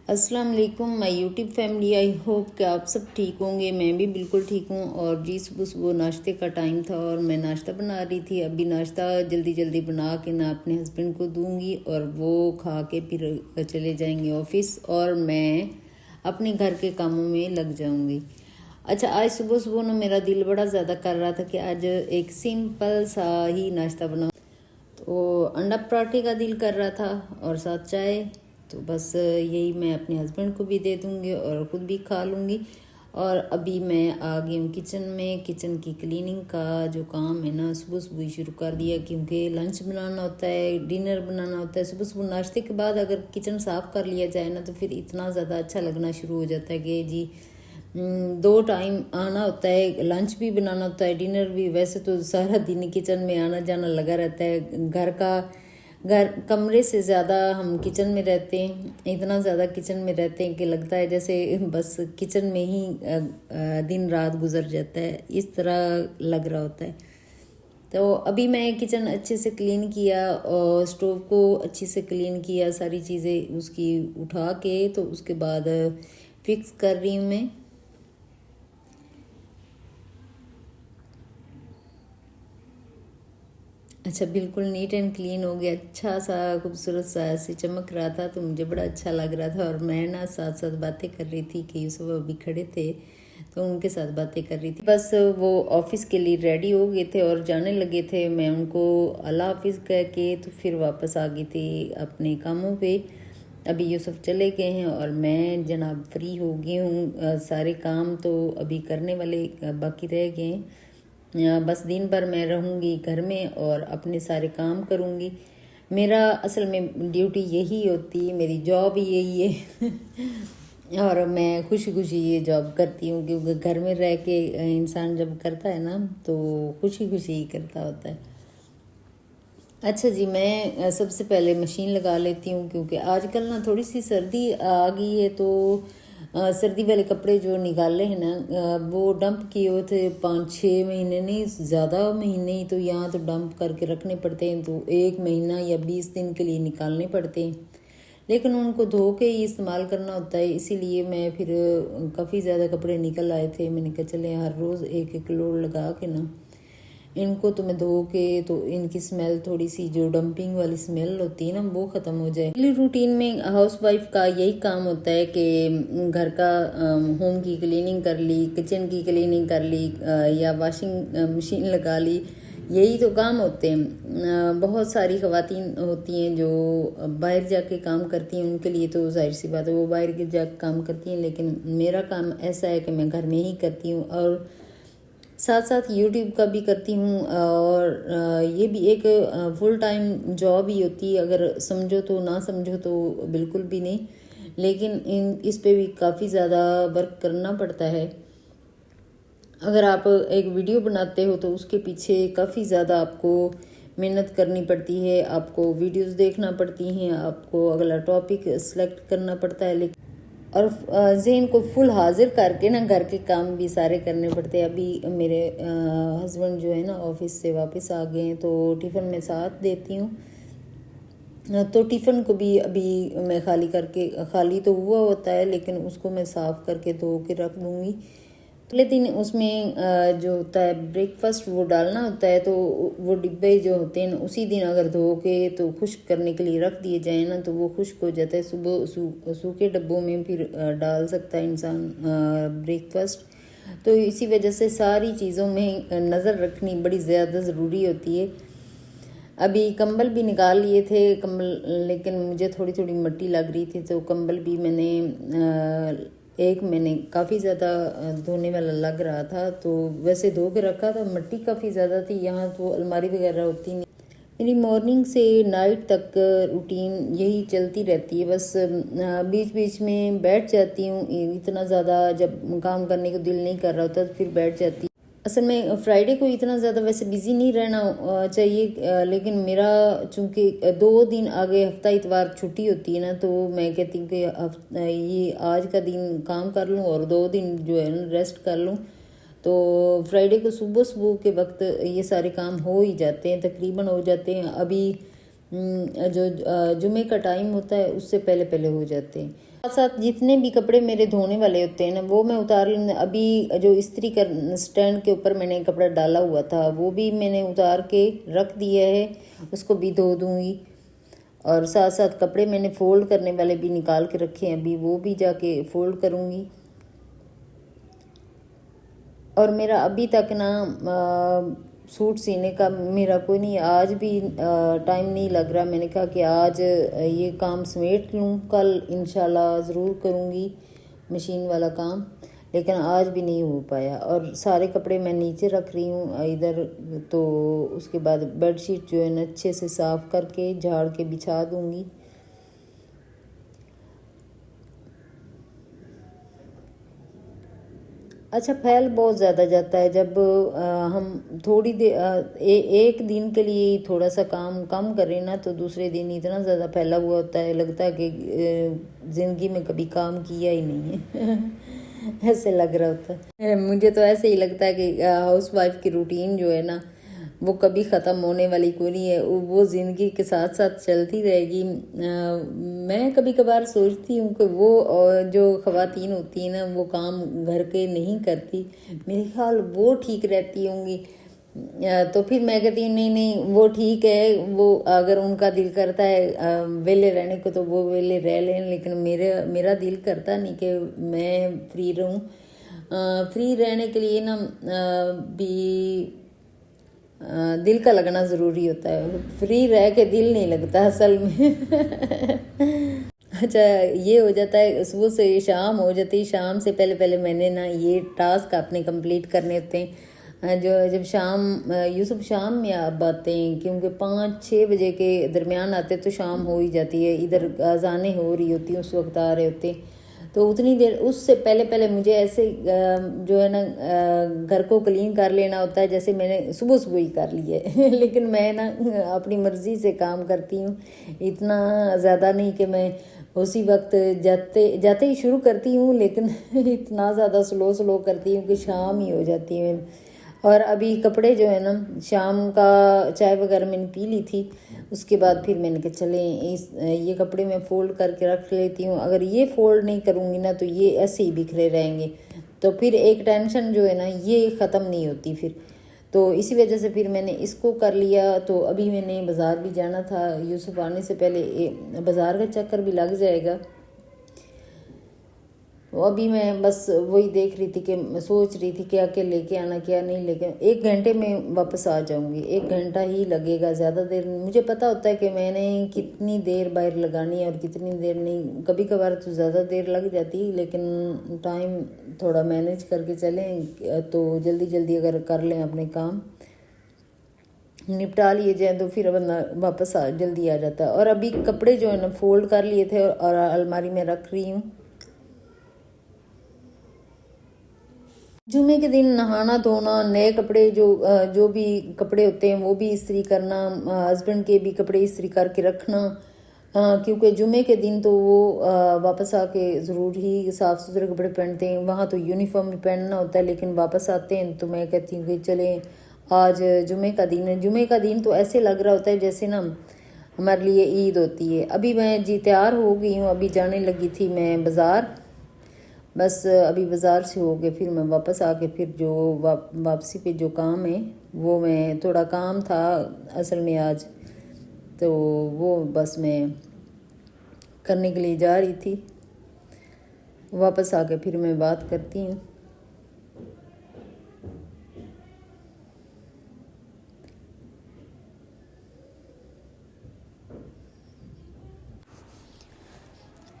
अस्सलाम वालेकुम my YouTube family. I hope कि आप सब ठीक होंगे। मैं भी बिल्कुल ठीक हूँ। और जी सुबह सुबह नाश्ते का टाइम था और मैं नाश्ता बना रही थी। अभी नाश्ता जल्दी जल्दी बना के ना अपने हस्बैंड को दूंगी और वो खा के फिर चले जाएंगे ऑफिस और मैं अपने घर के कामों में लग जाऊंगी। अच्छा, आज सुबह सुबह ना मेरा दिल बड़ा ज़्यादा कर रहा था कि आज एक सिंपल सा ही नाश्ता बनाऊँ। तो अंडा पराठे का दिल कर रहा था और साथ चाय। तो बस यही मैं अपने हस्बैंड को भी दे दूँगी और ख़ुद भी खा लूँगी। और अभी मैं आ गई हूँ किचन में। किचन की क्लीनिंग का जो काम है ना सुबह सुबह ही शुरू कर दिया, क्योंकि लंच बनाना होता है, डिनर बनाना होता है। सुबह सुबह नाश्ते के बाद अगर किचन साफ़ कर लिया जाए ना तो फिर इतना ज़्यादा अच्छा लगना शुरू हो जाता है कि जी दो टाइम आना होता है, लंच भी बनाना होता है, डिनर भी। वैसे तो सारा दिन किचन में आना जाना लगा रहता है। घर कमरे से ज़्यादा हम किचन में रहते हैं। इतना ज़्यादा किचन में रहते हैं कि लगता है जैसे बस किचन में ही दिन रात गुजर जाता है, इस तरह लग रहा होता है। तो अभी मैं किचन अच्छे से क्लीन किया और स्टोव को अच्छे से क्लीन किया, सारी चीज़ें उसकी उठा के तो उसके बाद फिक्स कर रही हूँ मैं। अच्छा, बिल्कुल नीट एंड क्लीन हो गया, अच्छा सा खूबसूरत सा ऐसे चमक रहा था, तो मुझे बड़ा अच्छा लग रहा था। और मैं ना साथ साथ बातें कर रही थी कि यूसुफ अभी खड़े थे तो उनके साथ बातें कर रही थी। बस वो ऑफिस के लिए रेडी हो गए थे और जाने लगे थे। मैं उनको अल्लाह हाफिज़ कह के तो फिर वापस आ गई थी अपने कामों पे। अभी यूसुफ चले गए हैं और मैं जनाब फ्री हो गई हूँ। सारे काम तो अभी करने वाले बाकी रह गए हैं। बस दिन भर मैं रहूँगी घर में और अपने सारे काम करूँगी। मेरा असल में ड्यूटी यही होती है, मेरी जॉब यही है और मैं खुशी खुशी ये जॉब करती हूँ, क्योंकि घर में रह के इंसान जब करता है ना तो खुशी खुशी ही करता होता है। अच्छा जी, मैं सबसे पहले मशीन लगा लेती हूँ, क्योंकि आजकल ना थोड़ी सी सर्दी आ गई है। तो सर्दी वाले कपड़े जो निकाले हैं ना वो डंप किए हुए थे 5-6 महीने, नहीं ज़्यादा महीने ही तो यहाँ तो डंप करके रखने पड़ते हैं। तो 1 महीना या 20 दिन के लिए निकालने पड़ते हैं, लेकिन उनको धो के ही इस्तेमाल करना होता है। इसीलिए मैं फिर काफ़ी ज़्यादा कपड़े निकल आए थे। मैंने कहा चले हर रोज़ एक एक लोड लगा के ना इनको तो मैं धो के तो इनकी स्मेल, थोड़ी सी जो डंपिंग वाली स्मेल होती है ना, वो ख़त्म हो जाए। डेली रूटीन में हाउस वाइफ का यही काम होता है कि घर का होम की क्लीनिंग कर ली, किचन की क्लीनिंग कर ली, या वॉशिंग मशीन लगा ली। यही तो काम होते हैं। बहुत सारी ख़वातीन होती हैं जो बाहर जाके काम करती हैं, उनके लिए तो जाहिर सी बात है वो बाहर के जाके काम करती हैं। लेकिन मेरा काम ऐसा है कि मैं घर में ही करती हूँ और साथ साथ यूट्यूब का भी करती हूँ। और ये भी एक फुल टाइम जॉब ही होती है, अगर समझो तो, ना समझो तो बिल्कुल भी नहीं। लेकिन इस पे भी काफ़ी ज़्यादा वर्क करना पड़ता है। अगर आप एक वीडियो बनाते हो तो उसके पीछे काफ़ी ज़्यादा आपको मेहनत करनी पड़ती है, आपको वीडियोस देखना पड़ती हैं, आपको अगला टॉपिक सेलेक्ट करना पड़ता है। लेकिन और जहन को फुल हाजिर करके ना घर के काम भी सारे करने पड़ते हैं। अभी मेरे हस्बैंड जो है ना ऑफिस से वापस आ गए हैं, तो टिफ़िन में साथ देती हूँ। तो टिफ़िन को भी अभी मैं खाली तो हुआ होता है, लेकिन उसको मैं साफ़ करके धो के रख दूँगी। अगले दिन उसमें जो होता है ब्रेकफास्ट वो डालना होता है। तो वो डिब्बे जो होते हैं उसी दिन अगर धो के तो खुश्क करने के लिए रख दिए जाए ना तो वो खुश्क हो जाता है। सुबह सूखे डब्बों में फिर डाल सकता है इंसान ब्रेकफास्ट। तो इसी वजह से सारी चीज़ों में नज़र रखनी बड़ी ज़्यादा ज़रूरी होती है। अभी कंबल भी निकाल लिए थे कंबल, लेकिन मुझे थोड़ी थोड़ी मिट्टी लग रही थी, तो कंबल भी मैंने काफ़ी ज़्यादा धोने वाला लग रहा था, तो वैसे धो के रखा था। मिट्टी काफ़ी ज़्यादा थी, यहाँ तो अलमारी वगैरह होती नहीं। मेरी मॉर्निंग से नाइट तक रूटीन यही चलती रहती है। बस बीच बीच में बैठ जाती हूँ, इतना ज़्यादा जब काम करने को दिल नहीं कर रहा होता तो फिर बैठ जाती। असल में फ्राइडे को इतना ज़्यादा वैसे बिज़ी नहीं रहना चाहिए, लेकिन मेरा चूँकि 2 दिन आगे हफ्ता इतवार छुट्टी होती है ना, तो मैं कहती हूँ कि ये आज का दिन काम कर लूँ और 2 दिन जो है ना रेस्ट कर लूँ। तो फ्राइडे को सुबह सुबह के वक्त ये सारे काम हो ही जाते हैं, तकरीबन हो जाते हैं। अभी जो जुमे का टाइम होता है उससे पहले पहले हो जाते हैं। साथ साथ जितने भी कपड़े मेरे धोने वाले होते हैं ना वो मैं उतार अभी जो इस्त्री कर स्टैंड के ऊपर मैंने कपड़ा डाला हुआ था वो भी मैंने उतार के रख दिया है, उसको भी धो दूँगी। और साथ साथ कपड़े मैंने फ़ोल्ड करने वाले भी निकाल के रखे हैं, अभी वो भी जाके फ़ोल्ड करूँगी। और मेरा अभी तक ना सूट सीने का मेरा कोई नहीं, आज भी टाइम नहीं लग रहा। मैंने कहा कि आज ये काम समेट लूँ, कल इंशाल्लाह ज़रूर करूँगी मशीन वाला काम, लेकिन आज भी नहीं हो पाया। और सारे कपड़े मैं नीचे रख रही हूँ इधर, तो उसके बाद बेडशीट जो है ना अच्छे से साफ़ करके झाड़ के बिछा दूँगी। अच्छा, फैल बहुत ज़्यादा जाता है जब हम थोड़ी देर एक दिन के लिए थोड़ा सा काम कम करें ना, तो दूसरे दिन इतना ज़्यादा फैला हुआ होता है, लगता है कि ज़िंदगी में कभी काम किया ही नहीं है ऐसे लग रहा होता है। मुझे तो ऐसे ही लगता है कि हाउस वाइफ की रूटीन जो है ना वो कभी ख़त्म होने वाली कोई नहीं है, वो ज़िंदगी के साथ साथ चलती रहेगी। मैं कभी कभार सोचती हूँ कि वो जो ख़वातीन होती हैं ना वो काम घर के नहीं करती, मेरे ख्याल वो ठीक रहती होंगी। तो फिर मैं कहती हूँ नहीं नहीं वो ठीक है, वो अगर उनका दिल करता है वेले रहने को तो वो वेले रह लें, लेकिन मेरा दिल करता नहीं कि मैं फ्री रहूँ। फ्री रहने के लिए ना भी दिल का लगना ज़रूरी होता है, फ्री रह के दिल नहीं लगता असल में अच्छा, ये हो जाता है सुबह से शाम हो जाती है, शाम से पहले पहले मैंने ना ये टास्क अपने कंप्लीट करने होते हैं। जो जब शाम यूसुफ शाम में अब आते हैं, क्योंकि 5-6 बजे के दरमियान आते तो शाम हो ही जाती है, इधर अजानें हो रही होती हैं उस वक्त आ रहे होते हैं, तो उतनी देर उससे पहले पहले मुझे ऐसे जो है ना घर को क्लीन कर लेना होता है जैसे मैंने सुबह सुबह ही कर लिया है लेकिन मैं ना अपनी मर्ज़ी से काम करती हूँ, इतना ज़्यादा नहीं कि मैं उसी वक्त जाते ही शुरू करती हूँ, लेकिन इतना ज़्यादा स्लो करती हूँ कि शाम ही हो जाती है। और अभी कपड़े जो है ना शाम का चाय वगैरह मैंने पी ली थी, उसके बाद फिर मैंने कहा चले ये कपड़े मैं फ़ोल्ड करके रख लेती हूँ, अगर ये फ़ोल्ड नहीं करूँगी ना तो ये ऐसे ही बिखरे रहेंगे, तो फिर एक टेंशन जो है ना ये ख़त्म नहीं होती फिर, तो इसी वजह से फिर मैंने इसको कर लिया। तो अभी मैंने बाज़ार भी जाना था, यूसुफ आने से पहले बाज़ार का चक्कर भी लग जाएगा। तो अभी मैं बस वही देख रही थी कि सोच रही थी क्या क्या लेके आना क्या नहीं लेके, 1 घंटे में वापस आ जाऊंगी, 1 घंटा ही लगेगा, ज़्यादा देर मुझे पता होता है कि मैंने कितनी देर बाहर लगानी है और कितनी देर नहीं, कभी कभार तो ज़्यादा देर लग जाती, लेकिन टाइम थोड़ा मैनेज करके चलें तो जल्दी जल्दी अगर कर लें अपने काम निपटा लिए जाए तो फिर बंदा वापस जल्दी आ जाता है। और अभी कपड़े जो है ना फोल्ड कर लिए थे और अलमारी में रख रही हूँ। जुमे के दिन नहाना धोना, नए कपड़े जो भी कपड़े होते हैं वो भी इस्त्री करना, हस्बैंड के भी कपड़े इस्त्री करके रखना, क्योंकि जुमे के दिन तो वो वापस आके ज़रूर ही साफ़ सुथरे कपड़े पहनते हैं, वहाँ तो यूनिफॉर्म ही पहनना होता है, लेकिन वापस आते हैं तो मैं कहती हूँ कि चलें आज जुमे का दिन है। जुमे का दिन तो ऐसे लग रहा होता है जैसे ना हमारे लिए ईद होती है। अभी मैं जी तैयार हो गई हूँ, अभी जाने लगी थी मैं बाज़ार, बस अभी बाज़ार से हो गए फिर मैं वापस आके फिर जो वापसी पे जो काम है वो मैं थोड़ा काम था असल में आज, तो वो बस मैं करने के लिए जा रही थी, वापस आके फिर मैं बात करती हूँ।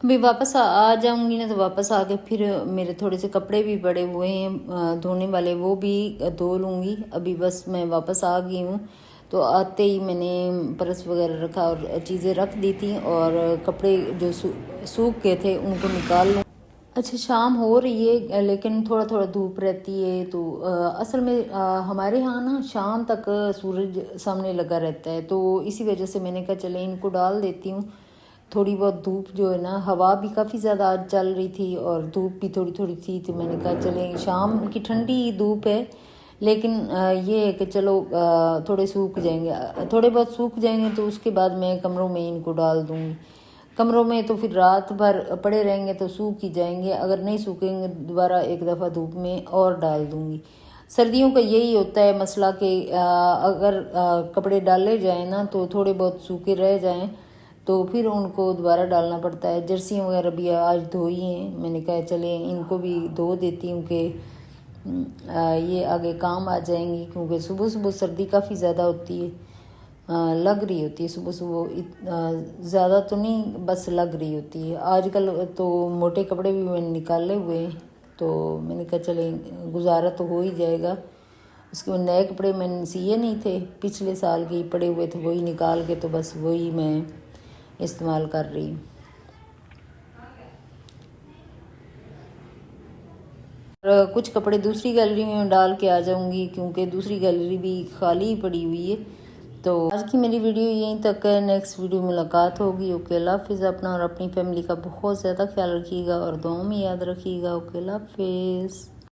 अभी वापस आ जाऊंगी ना तो वापस आके फिर मेरे थोड़े से कपड़े भी पड़े हुए हैं धोने वाले, वो भी धो लूँगी। अभी बस मैं वापस आ गई हूँ, तो आते ही मैंने पर्स वगैरह रखा और चीज़ें रख दी थी और कपड़े जो सूख गए थे उनको निकाल लूँ। अच्छा, शाम हो रही है लेकिन थोड़ा थोड़ा धूप रहती है, तो असल में हमारे यहाँ ना शाम तक सूरज सामने लगा रहता है, तो इसी वजह से मैंने कहा चले इनको डाल देती हूँ। थोड़ी बहुत धूप जो है ना, हवा भी काफ़ी ज़्यादा आज चल रही थी और धूप भी थोड़ी थोड़ी थी, तो मैंने कहा चले शाम की ठंडी धूप है लेकिन ये है कि चलो थोड़े सूख जाएंगे, थोड़े बहुत सूख जाएंगे तो उसके बाद मैं कमरों में इनको डाल दूँगी। कमरों में तो फिर रात भर पड़े रहेंगे तो सूख ही जाएंगे, अगर नहीं सूखेंगे दोबारा एक दफ़ा धूप में और डाल दूँगी। सर्दियों का यही होता है मसला कि अगर कपड़े डाले जाएँ ना तो थोड़े बहुत सूखे रह जाएँ तो फिर उनको दोबारा डालना पड़ता है। जर्सियाँ वगैरह भी आज धोई हैं, मैंने कहा चले इनको भी धो देती हूँ कि ये आगे काम आ जाएंगी, क्योंकि सुबह सुबह सर्दी काफ़ी ज़्यादा होती है, लग रही होती है सुबह सुबह, ज़्यादा तो नहीं बस लग रही होती है। आजकल तो मोटे कपड़े भी मैंने निकाले हुए हैं तो मैंने कहा चले गुजारा तो हो ही जाएगा। उसके बाद नए कपड़े मैंने सिए नहीं थे, पिछले साल के पड़े हुए थे, वही निकाल के तो बस वही मैं इस्तेमाल कर रही हूँ। कुछ कपड़े दूसरी गैलरी में डाल के आ जाऊंगी क्योंकि दूसरी गैलरी भी खाली पड़ी हुई है। तो आज की मेरी वीडियो यहीं तक है, नेक्स्ट वीडियो मुलाकात होगी। ओके अल्लाह हाफिज़। अपना और अपनी फैमिली का बहुत ज़्यादा ख्याल रखिएगा और दुआओं में याद रखिएगा। ओके अल्लाह हाफिज़।